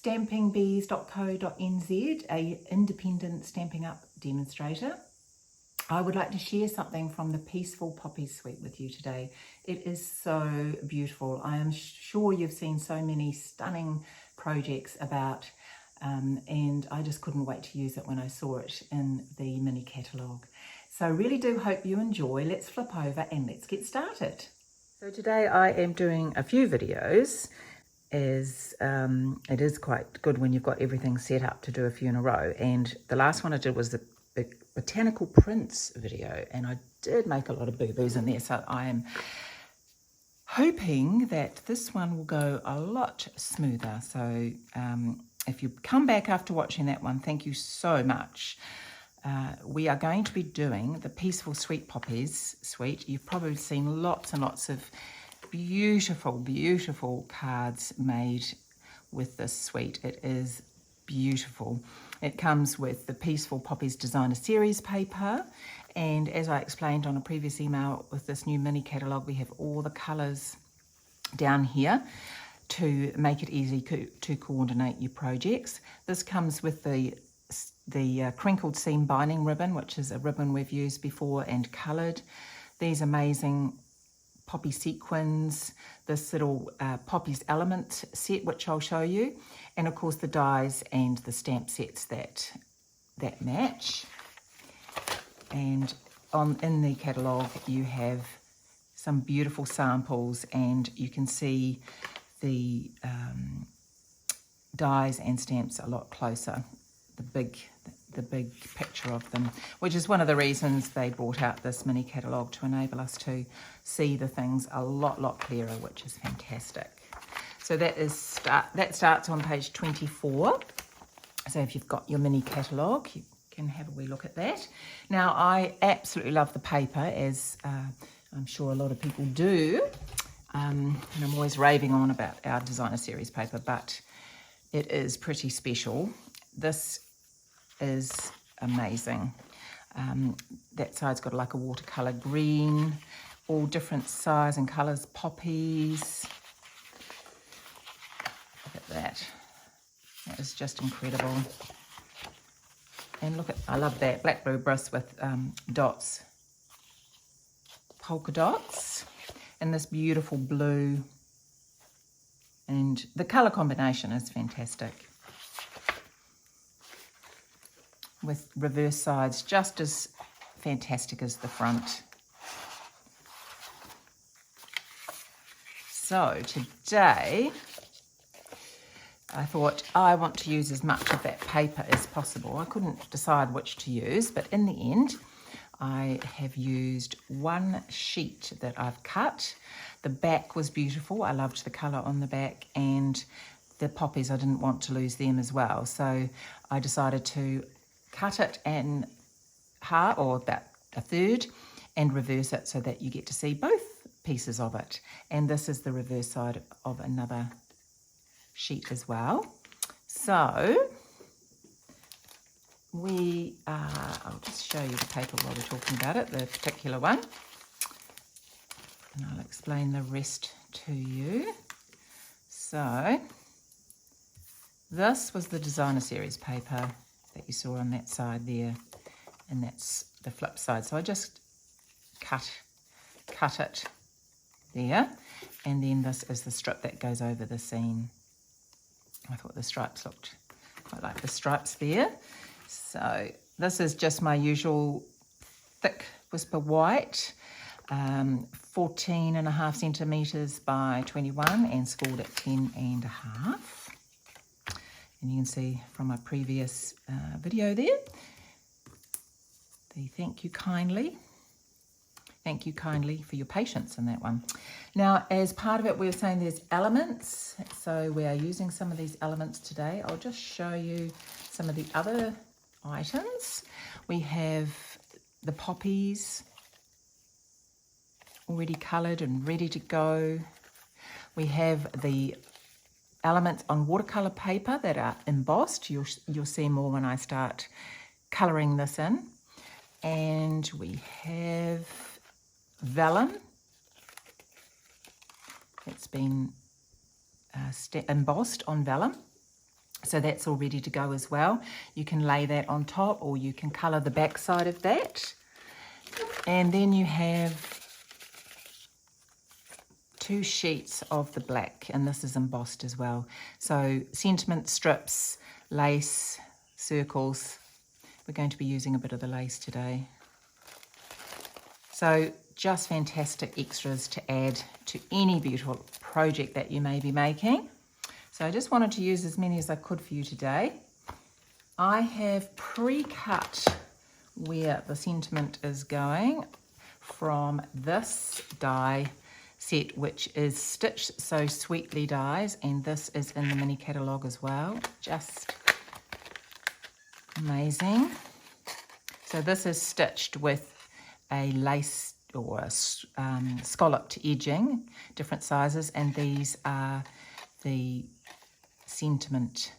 stampingbees.co.nz, a independent Stampin' Up demonstrator. I would like to share something from the Peaceful Poppies suite with you today. It is so beautiful. I am sure you've seen so many stunning projects about, and I just couldn't wait to use it when I saw it in the mini catalogue. So really do hope you enjoy. Let's flip over and let's get started. So today I am doing a few videos, as it is quite good when you've got everything set up to do a few in a row. And the last one I did was the botanical prints video, and I did make a lot of boo-boos in there, so I am hoping that this one will go a lot smoother. So if you come back after watching that one, thank you so much. We are going to be doing the Peaceful Sweet Poppies suite. You've probably seen lots and lots of beautiful cards made with this suite. It is beautiful. It comes with the Peaceful Poppies Designer Series paper, and as I explained on a previous email, with this new mini catalogue we have all the colours down here to make it easy to coordinate your projects. This comes with the crinkled seam binding ribbon, which is a ribbon we've used before and coloured. These amazing poppy sequins, this little Poppies element set, which I'll show you, and of course the dies and the stamp sets that match. And in the catalogue you have some beautiful samples, and you can see the dies and stamps a lot closer, the big picture of them, which is one of the reasons they brought out this mini catalogue, to enable us to see the things a lot clearer, which is fantastic. So that starts on page 24. So if you've got your mini catalogue, you can have a wee look at that. Now I absolutely love the paper, as I'm sure a lot of people do, and I'm always raving on about our designer series paper, but it is pretty special. This is amazing. That side's got like a watercolour green, all different size and colours, poppies. Look at that. That is just incredible. And look at, I love that black bris with dots, polka dots, and this beautiful blue. And the colour combination is fantastic, with reverse sides just as fantastic as the front. So today I thought I want to use as much of that paper as possible. I couldn't decide which to use, but in the end I have used one sheet that I've cut. The back was beautiful. I loved the colour on the back, and the poppies, I didn't want to lose them as well. So I decided to cut it in half, or about a third, and reverse it so that you get to see both pieces of it. And this is the reverse side of another sheet as well. So I'll just show you the paper while we're talking about it, the particular one, and I'll explain the rest to you. So this was the designer series paper that you saw on that side there, and that's the flip side. So I just cut it there, and then this is the strip that goes over the seam. I thought the stripes looked quite like the stripes there. So this is just my usual thick Whisper White, 14.5 centimetres by 21, and scored at 10.5. And you can see from my previous video there, the thank you kindly for your patience in that one. Now, as part of it, we were saying there's elements, so we are using some of these elements today. I'll just show you some of the other items. We have the poppies already coloured and ready to go. We have the elements on watercolour paper that are embossed. You'll see more when I start colouring this in. And we have vellum. It's been embossed on vellum. So that's all ready to go as well. You can lay that on top, or you can colour the back side of that. And then you have 2 sheets of the black, and this is embossed as well. So sentiment strips, lace, circles. We're going to be using a bit of the lace today. So just fantastic extras to add to any beautiful project that you may be making. So I just wanted to use as many as I could for you today. I have pre-cut where the sentiment is going from this die set, which is Stitch So Sweetly dies, and this is in the mini catalogue as well. Just amazing. So this is stitched with a lace or a scalloped edging, different sizes, and these are the sentiment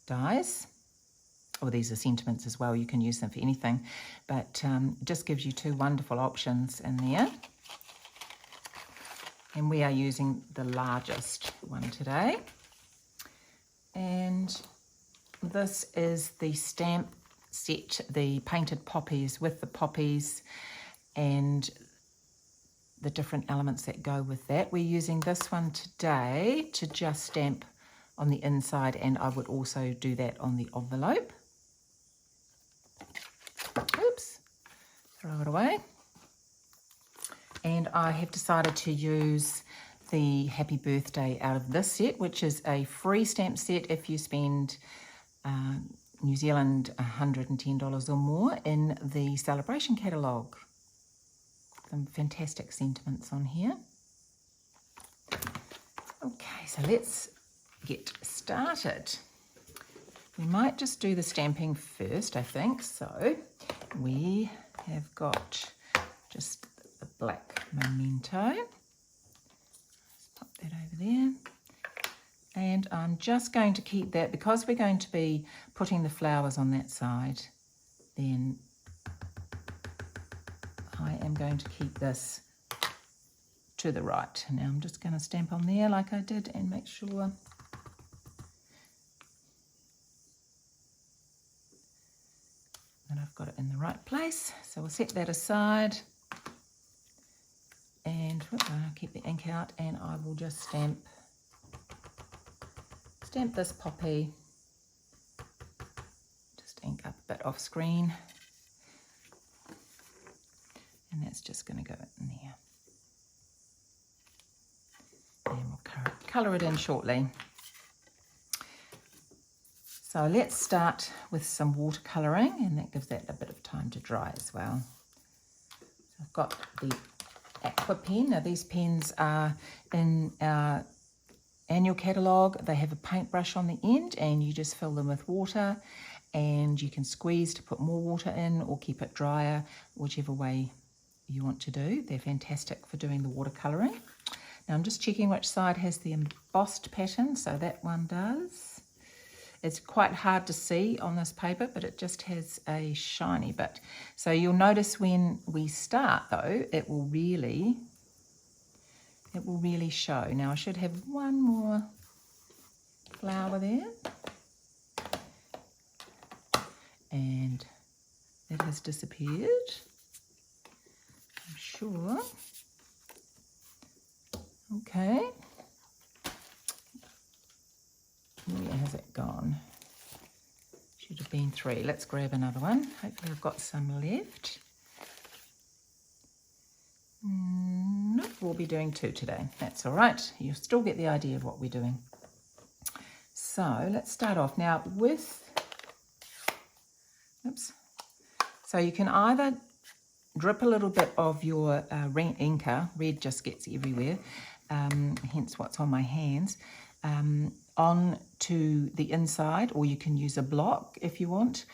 dies. Or these are sentiments as well, you can use them for anything, but just gives you 2 wonderful options in there. And we are using the largest one today. And this is the stamp set, the painted poppies with the poppies and the different elements that go with that. We're using this one today to just stamp on the inside, and I would also do that on the envelope. Oops, throw it away. And I have decided to use the Happy Birthday out of this set, which is a free stamp set if you spend New Zealand $110 or more in the celebration catalogue. Some fantastic sentiments on here. Okay, so let's get started. We might just do the stamping first, I think. So we have got just the black memento. Let's pop that over there. And I'm just going to keep that, because we're going to be putting the flowers on that side, then I am going to keep this to the right. Now I'm just going to stamp on there like I did and make sure that I've got it in the right place. So we'll set that aside, and I'll keep the ink out, and I will just stamp this poppy. Just ink up a bit off screen, and that's just going to go in there. And we'll colour it in shortly. So let's start with some watercolouring, and that gives that a bit of time to dry as well. So I've got the aqua pen. Now these pens are in our annual catalogue. They have a paintbrush on the end, and you just fill them with water, and you can squeeze to put more water in or keep it drier, whichever way you want to do. They're fantastic for doing the watercolouring. Now I'm just checking which side has the embossed pattern, so that one does. It's quite hard to see on this paper, but it just has a shiny bit. So you'll notice when we start though, it will really show. Now I should have one more flower there. And it has disappeared, I'm sure. Okay. Where has it gone? Should have been 3. Let's grab another one. Hopefully I've got some left. Nope, we'll be doing 2 today. That's all right. You'll still get the idea of what we're doing. So let's start off now with, oops. So you can either drip a little bit of your inker, red just gets everywhere, hence what's on my hands, on to the inside, or you can use a block if you want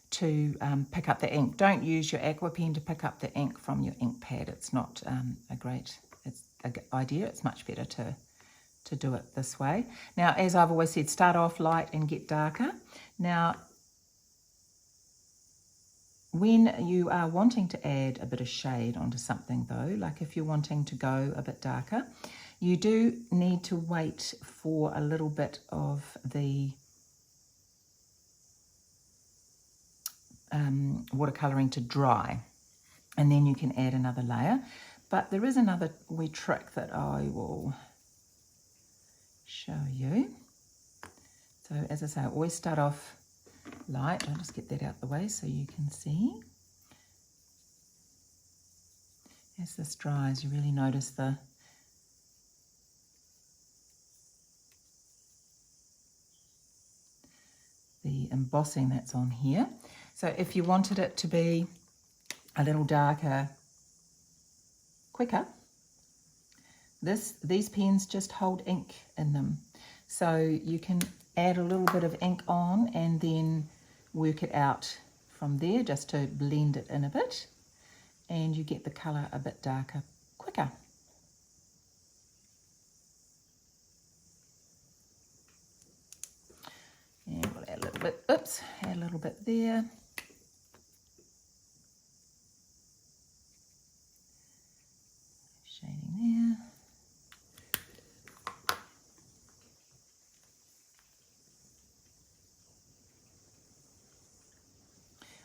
to pick up the ink. Don't use your aqua pen to pick up the ink from your ink pad. It's not a great idea. It's much better to do it this way. Now, as I've always said, start off light and get darker. Now, when you are wanting to add a bit of shade onto something though, like if you're wanting to go a bit darker, you do need to wait for a little bit of the watercolouring to dry, and then you can add another layer. But there is another wee trick that I will show you. So as I say, I always start off light. I'll just get that out the way so you can see. As this dries, you really notice the embossing that's on here. So if you wanted it to be a little darker quicker, these pens just hold ink in them. So you can add a little bit of ink on and then work it out from there just to blend it in a bit, and you get the colour a bit darker quicker. And we'll add a little bit, add a little bit there. Shading there.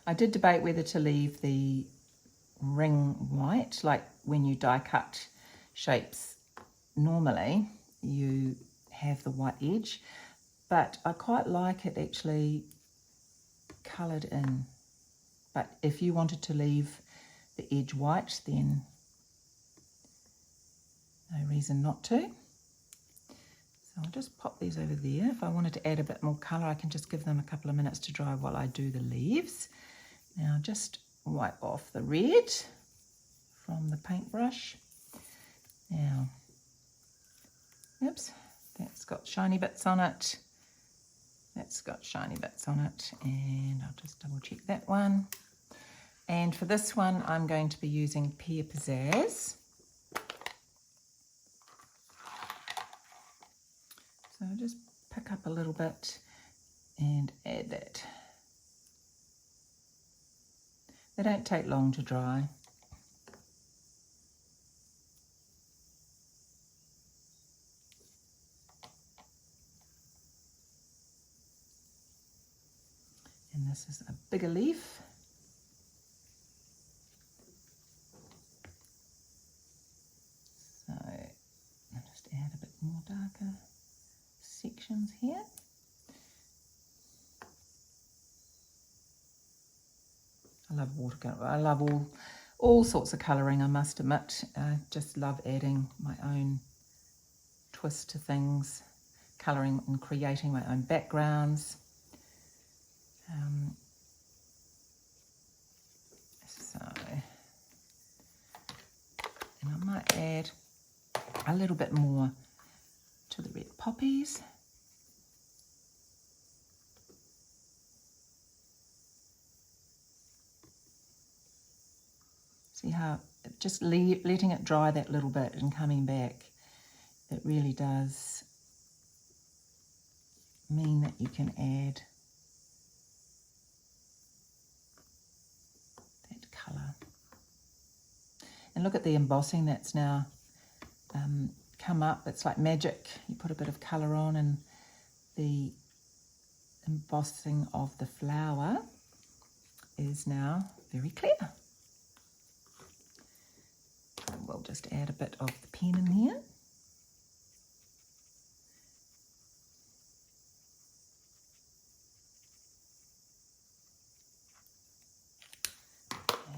I did debate whether to leave the ring white, like when you die cut shapes normally you have the white edge, but I quite like it actually coloured in. But if you wanted to leave the edge white, then no reason not to. So I'll just pop these over there. If I wanted to add a bit more colour, I can just give them a couple of minutes to dry while I do the leaves. Now just wipe off the red from the paintbrush. Now, oops, that's got shiny bits on it. That's got shiny bits on it, and I'll just double check that one. And for this one, I'm going to be using Pear Pizzazz. So I'll just pick up a little bit and add that. They don't take long to dry. And this is a bigger leaf. So I'll just add a bit more darker sections here. I love watercolour. I love all sorts of colouring, I must admit. I just love adding my own twist to things, colouring and creating my own backgrounds. And I might add a little bit more to the red poppies. See how just letting it dry that little bit and coming back, it really does mean that you can add that colour. And look at the embossing that's now come up. It's like magic. You put a bit of colour on and the embossing of the flower is now very clear. And we'll just add a bit of the pen in here.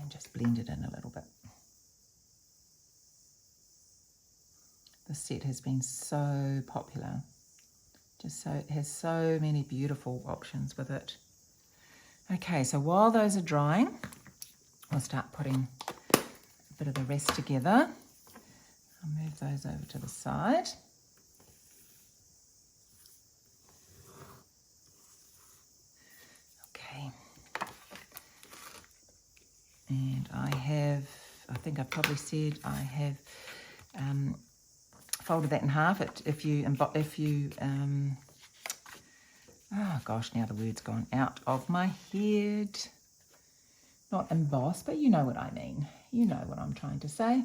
And just blend it in a little bit. This set has been so popular. Just so it has so many beautiful options with it. Okay, so while those are drying, I'll start putting a bit of the rest together. I'll move those over to the side. Okay. And I think I've probably said I have folded that in half. Oh gosh, now the word's gone out of my head. Not emboss, but you know what I mean. You know what I'm trying to say.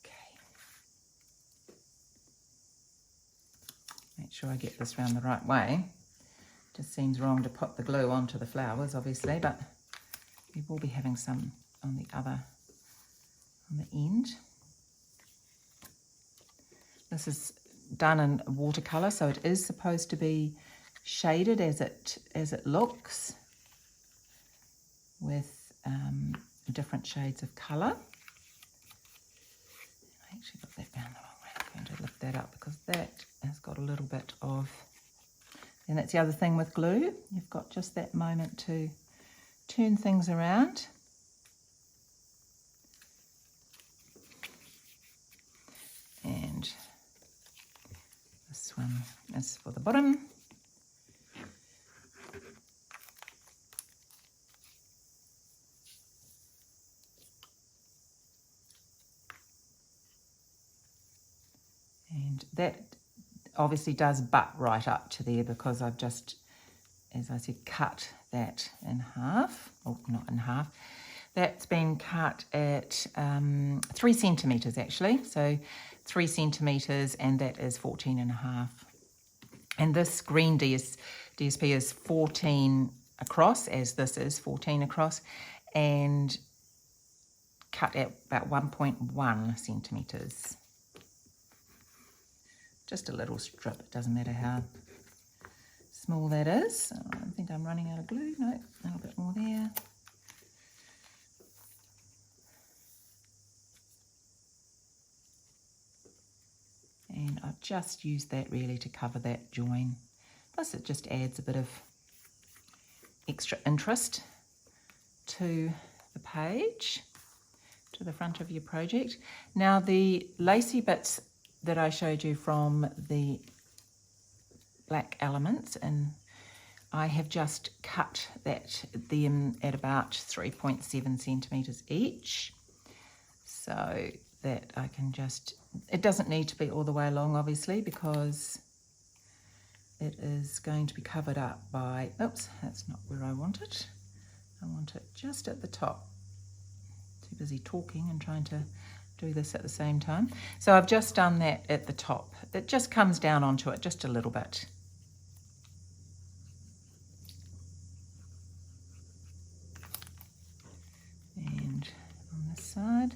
Okay. Make sure I get this round the right way. Just seems wrong to put the glue onto the flowers, obviously, but we will be having some on the end. This is done in watercolour, so it is supposed to be shaded as it looks, with different shades of colour. I actually got that down the wrong way. I'm going to lift that up because that has got a little bit of... And that's the other thing with glue. You've got just that moment to turn things around. And this one is for the bottom. And that obviously does butt right up to there because I've just, as I said, cut that in half. Oh, not in half. That's been cut at 3 centimetres actually. So 3 centimetres, and that is 14.5. And this green DSP is 14 across, as this is 14 across, and cut at about 1.1 centimetres. Just a little strip, it doesn't matter how small that is. I don't think I'm running out of glue. No, a little bit more there. And I've just used that really to cover that join. Plus it just adds a bit of extra interest to the page, to the front of your project. Now the lacy bits that I showed you from the black elements, and I have just cut them at about 3.7 centimetres each, so that I can just, it doesn't need to be all the way along obviously because it is going to be covered up by, oops, that's not where I want it. I want it just at the top. Too busy talking and trying to do this at the same time. So I've just done that at the top. It just comes down onto it just a little bit. And on this side.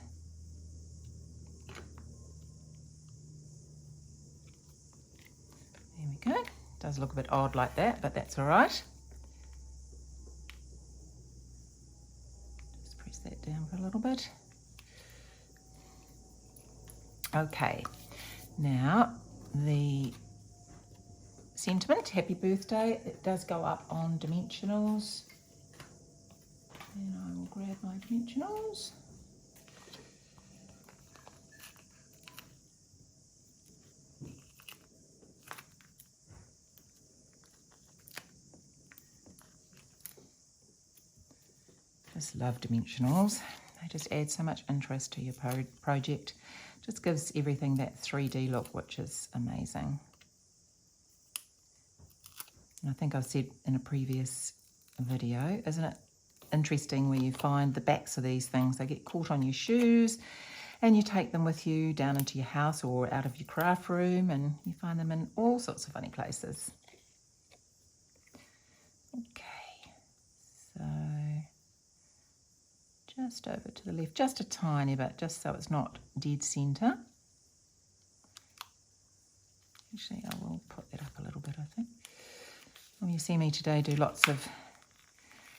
There we go. Does look a bit odd like that, but that's all right. Just press that down for a little bit. Okay, now the sentiment, happy birthday, it does go up on dimensionals. And I will grab my dimensionals. Just love dimensionals. They just add so much interest to your project. Just gives everything that 3D look, which is amazing. And I think I've said in a previous video, isn't it interesting where you find the backs of these things, they get caught on your shoes and you take them with you down into your house or out of your craft room, and you find them in all sorts of funny places. Okay, so just over to the left, just a tiny bit, just so it's not dead centre. Actually, I will put that up a little bit, I think. Well, you see me today do lots of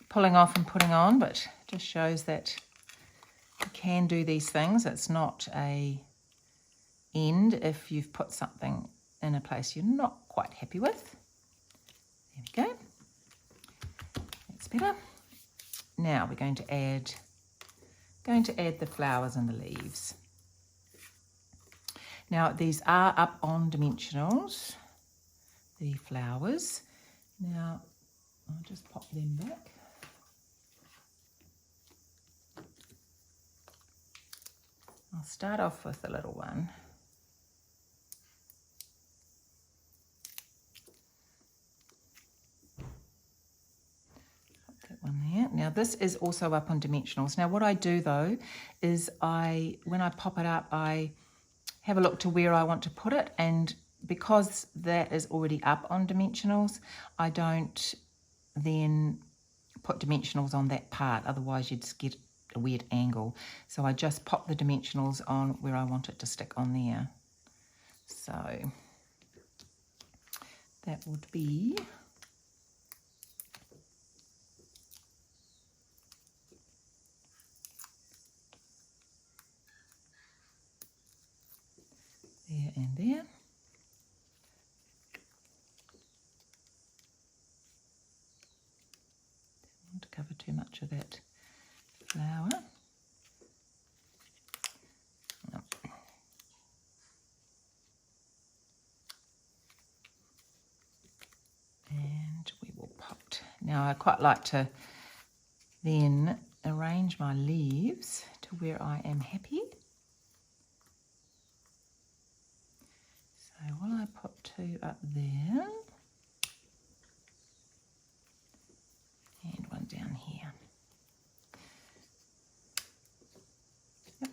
pulling off and putting on, but it just shows that you can do these things. It's not a end if you've put something in a place you're not quite happy with. There we go. That's better. Now we're going to add the flowers and the leaves. Now these are up on dimensionals, the flowers. Now I'll just pop them back. I'll start off with the little one. Put that one there. Now this is also up on dimensionals. Now what I do though is when I pop it up, I have a look to where I want to put it, and because that is already up on dimensionals, I don't then put dimensionals on that part, otherwise you'd just get a weird angle. So I just pop the dimensionals on where I want it to stick on there. So that would be there and there. Don't want to cover too much of that flower. No. And we will pop. Now I quite like to then arrange my leaves to where I am happy. So while I put 2 up there and 1 down here. Yep.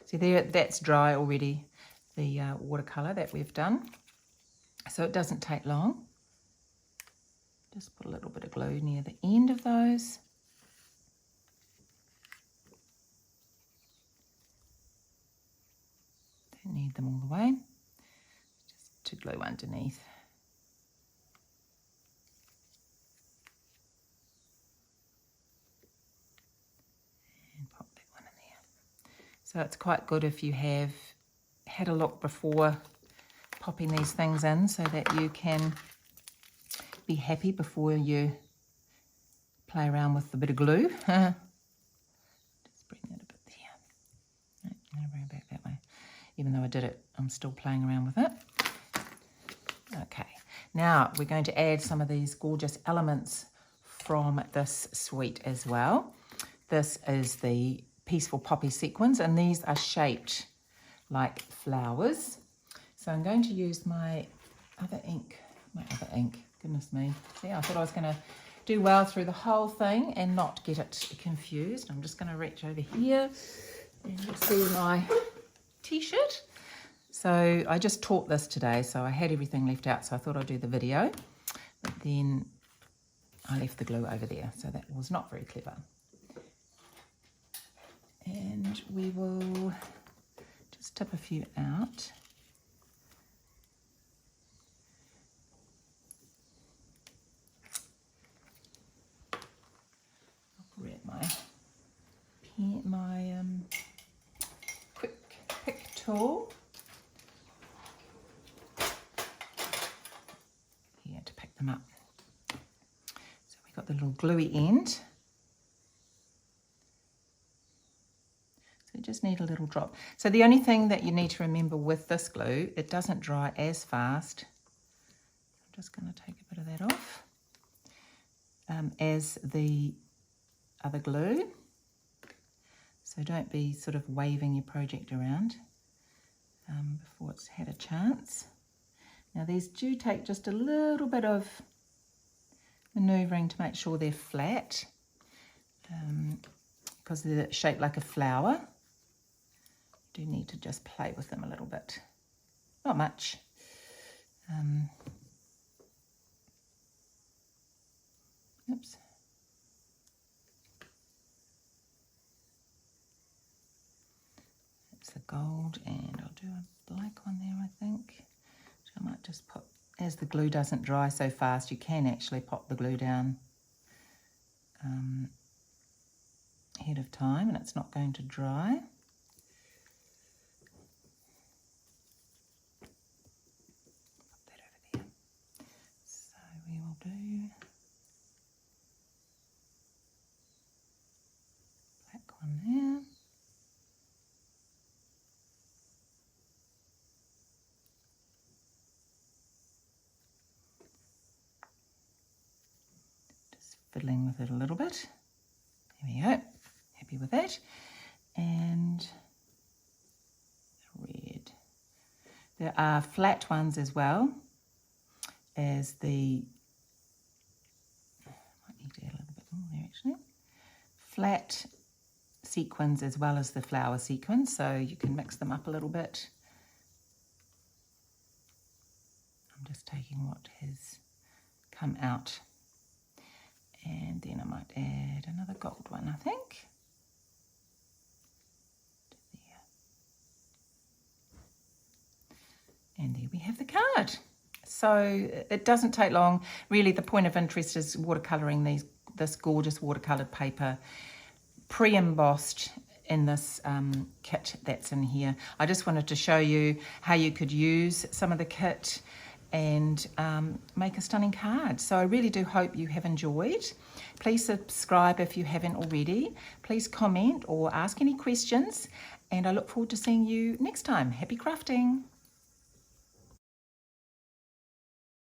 See there, that's dry already, the watercolour that we've done. So it doesn't take long. Just put a little bit of glue near the end of those. Don't need them all the way. Just to glue underneath. And pop that one in there. So it's quite good if you have had a look before popping these things in, so that you can be happy before you play around with the bit of glue. Just bring that a bit there. No, I'm going to bring it back that way. Even though I did it, I'm still playing around with it. Okay, now we're going to add some of these gorgeous elements from this suite as well. This is the Peaceful Poppy sequins, and these are shaped like flowers. So I'm going to use my other ink, goodness me. See, I thought I was going to do well through the whole thing and not get it confused. I'm just going to reach over here and you'll see my t-shirt. So I just taught this today, so I had everything left out, so I thought I'd do the video. But then I left the glue over there, so that was not very clever. And we will just tip a few out. Grab my quick pick tool here to pick them up. So we got the little gluey end. So you just need a little drop. So the only thing that you need to remember with this glue, it doesn't dry as fast. I'm just going to take a bit of that off as the other glue. So don't be sort of waving your project around before it's had a chance. Now these do take just a little bit of manoeuvring to make sure they're flat because they're shaped like a flower. You do need to just play with them a little bit. Not much. Oops. The gold, and I'll do a black one there, I think. So I might just put, as the glue doesn't dry so fast, you can actually pop the glue down ahead of time and it's not going to dry. Pop that over there. So we will do black one there. Fiddling with it a little bit. There we go. Happy with that. And red. There are flat ones as well as the, I might need to add a little bit more there actually. Flat sequins as well as the flower sequins, so you can mix them up a little bit. I'm just taking what has come out, and then I might add another gold one, I think. There. And there we have the card. So it doesn't take long. Really, the point of interest is watercolouring this gorgeous watercoloured paper, pre-embossed in this kit that's in here. I just wanted to show you how you could use some of the kit and make a stunning card. So I really do hope you have enjoyed. Please subscribe if you haven't already. Please comment or ask any questions, and I look forward to seeing you next time. Happy crafting!